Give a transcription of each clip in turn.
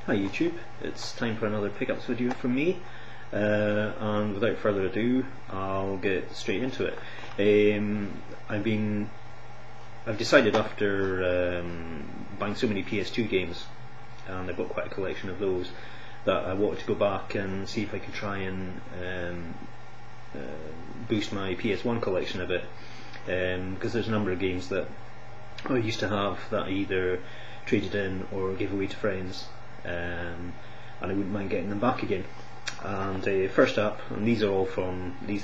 Hi YouTube, it's time for another pickups video from me, and without further ado I'll get straight into it. I've decided after buying so many PS2 games, and I've got quite a collection of those, that I wanted to go back and see if I could try and boost my PS1 collection a bit, because there's a number of games that I used to have that I either traded in or gave away to friends, and I wouldn't mind getting them back again. And first up, and these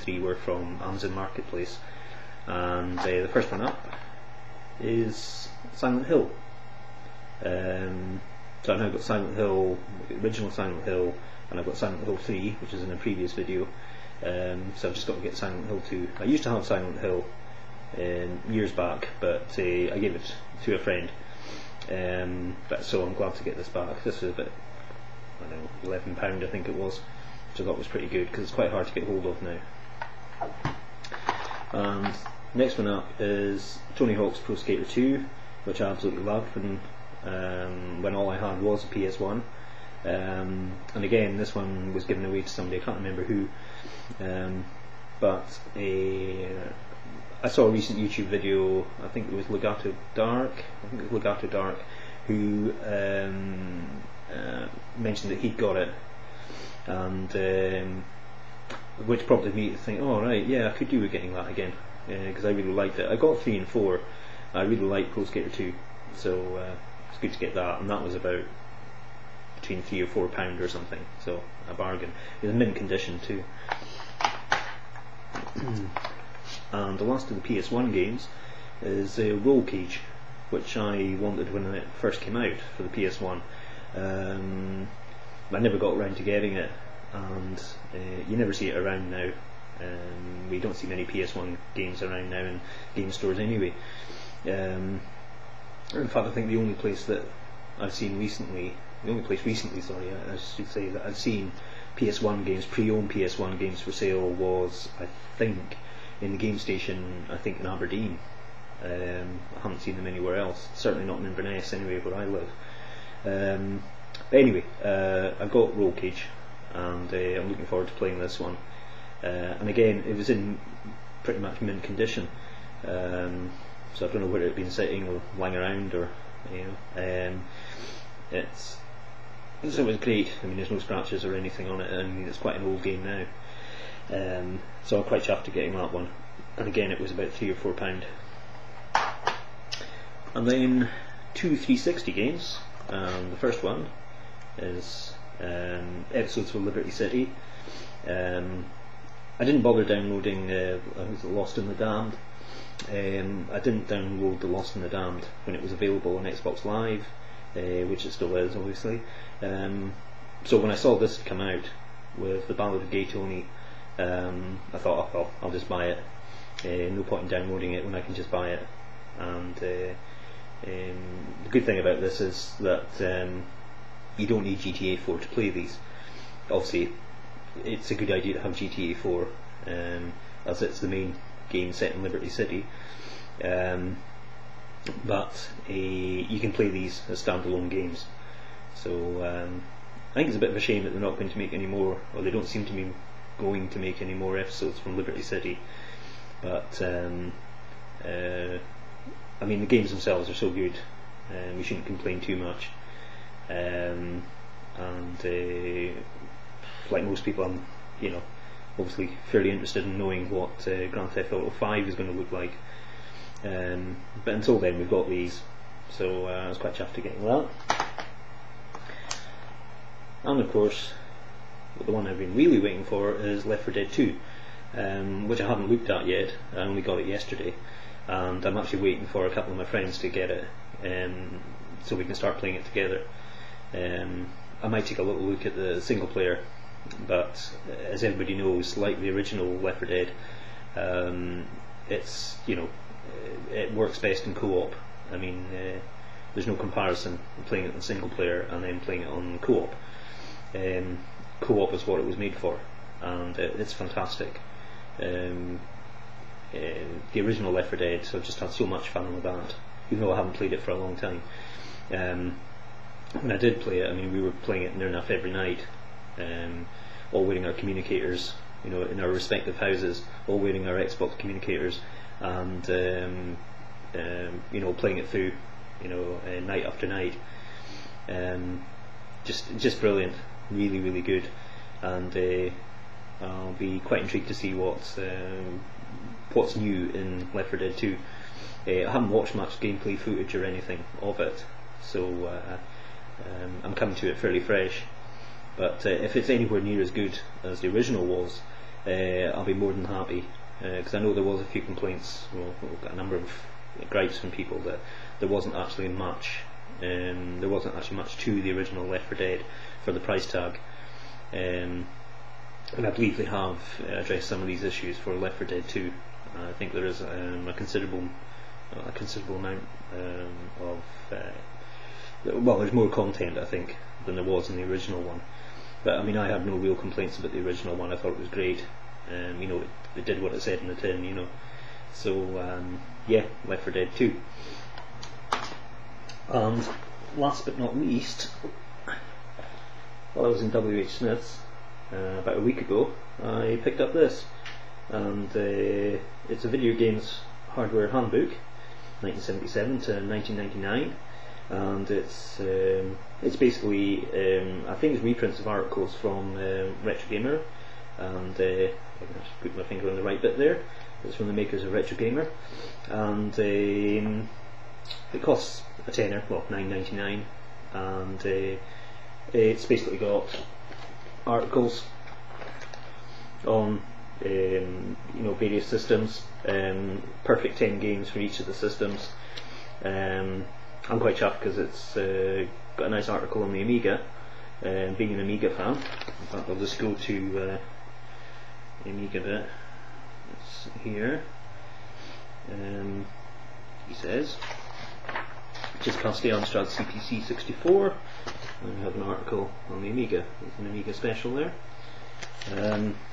three were from Amazon Marketplace, and the first one up is Silent Hill. So I've now got Silent Hill, the original Silent Hill, and I've got Silent Hill 3, which is in a previous video, so I've just got to get Silent Hill 2. I used to have Silent Hill years back, but I gave it to a friend, so I'm glad to get this back. This was about, I don't know, £11 I think it was, which I thought was pretty good because it's quite hard to get hold of now. And next one up is Tony Hawk's Pro Skater 2, which I absolutely loved when all I had was a PS1. And again, this one was given away to somebody, I can't remember who, but I saw a recent YouTube video, I think it was Legato Dark, who mentioned that he'd got it, and which prompted me to think, oh right, yeah, I could do with getting that again, because I really liked it. I got 3 and 4, I really liked Pro Skater 2, so it's good to get that, and that was about between £3 or £4 or something, so a bargain. It was in mint condition too. And the last of the PS1 games is Roll Cage, which I wanted when it first came out for the PS1. I never got around to getting it, and you never see it around now. We don't see many PS1 games around now in game stores anyway. In fact, I think the only place that I've seen recently, I should say, that I've seen PS1 games, pre-owned PS1 games for sale was, I think, in the game station, I think in Aberdeen. I haven't seen them anywhere else, certainly not in Inverness anyway, where I live. But anyway, I've got Roll Cage, and I'm looking forward to playing this one. And again, it was in pretty much mint condition, so I don't know where it had been sitting or lying around, or so it was great. I mean, there's no scratches or anything on it. I mean, it's quite an old game now. So I'm quite chuffed to getting that one, and again it was about £3 or £4. And then 2 360 games. The first one is Episodes for Liberty City. I didn't bother downloading Lost in the Damned. I didn't download the Lost in the Damned when it was available on Xbox Live, which it still is obviously. So when I saw this come out with the Ballad of Gay Tony, I thought, oh, well, I'll just buy it. No point in downloading it when I can just buy it. And the good thing about this is that you don't need GTA 4 to play these. Obviously, it's a good idea to have GTA 4, as it's the main game set in Liberty City. But you can play these as standalone games. So I think it's a bit of a shame that they're not going to make any more, or they don't seem to be going to make any more episodes from Liberty City. But I mean, the games themselves are so good, we shouldn't complain too much. And like most people, I'm obviously fairly interested in knowing what Grand Theft Auto 5 is going to look like. But until then, we've got these, so I was quite chuffed to getting that. And of course, the one I've been really waiting for is Left 4 Dead 2, which I haven't looked at yet. I only got it yesterday, and I'm actually waiting for a couple of my friends to get it, so we can start playing it together. I might take a little look at the single player, but as everybody knows, like the original Left 4 Dead, it's it works best in co-op. I mean, there's no comparison playing it in single player and then playing it on co-op. Co-op is what it was made for, and it's fantastic. The original Left 4 Dead, so I've just had so much fun with that, even though I haven't played it for a long time. when I did play it, I mean, we were playing it near enough every night, all wearing our communicators, you know, in our respective houses, all wearing our Xbox communicators, and you know, playing it through, you know, night after night. Just brilliant, really good, and I'll be quite intrigued to see what's new in Left 4 Dead 2. I haven't watched much gameplay footage or anything of it, so I'm coming to it fairly fresh. But if it's anywhere near as good as the original was, I'll be more than happy, because I know there was a few complaints, well, we've got a number of gripes from people that there wasn't actually much to the original Left 4 Dead for the price tag, and I believe they have addressed some of these issues for Left 4 Dead 2. I think there is a considerable amount of well, there's more content, I think, than there was in the original one. But I mean, I had no real complaints about the original one. I thought it was great. You know, it did what it said in the tin, you know. So yeah, Left 4 Dead 2. And last but not least, while I was in WH Smith's about a week ago, I picked up this, and it's a video games hardware handbook, 1977 to 1999, and it's basically I think it's reprints of articles from Retro Gamer, and I can actually put my finger on the right bit there. It's from the makers of Retro Gamer, and it costs a tenner, well, $9.99, and it's basically got articles on you know, various systems, perfect 10 games for each of the systems. I'm quite chuffed because it's got a nice article on the Amiga, being an Amiga fan. In fact, I'll just go to the Amiga bit. It's here. He says, just cast the Amstrad CPC 64. And we have an article on the Amiga. There's an Amiga special there.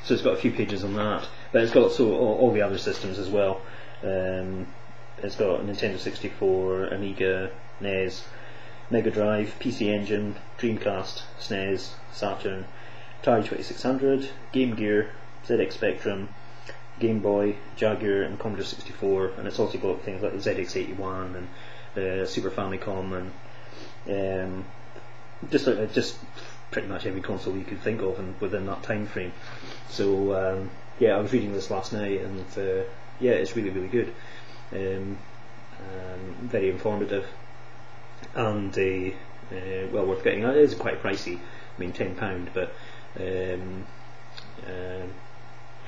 So it's got a few pages on that, but it's got all the other systems as well. It's got Nintendo 64, Amiga, NES, Mega Drive, PC Engine, Dreamcast, SNES, Saturn, Atari 2600, Game Gear, ZX Spectrum, Game Boy, Jaguar and Commodore 64, and it's also got things like the ZX81 and the Super Famicom, and just pretty much every console you could think of, and within that time frame. So yeah, I was reading this last night, and yeah, it's really good, very informative, and well worth getting. It is quite pricey, I mean £10, but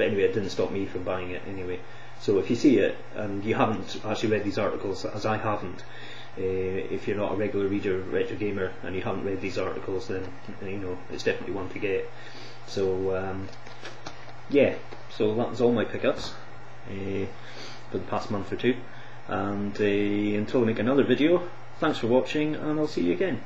anyway, it didn't stop me from buying it anyway. So if you see it and you haven't actually read these articles, as I haven't, if you're not a regular reader of Retro Gamer and you haven't read these articles, then you know it's definitely one to get. So yeah, so that was all my pickups for the past month or two, and until I make another video, thanks for watching, and I'll see you again.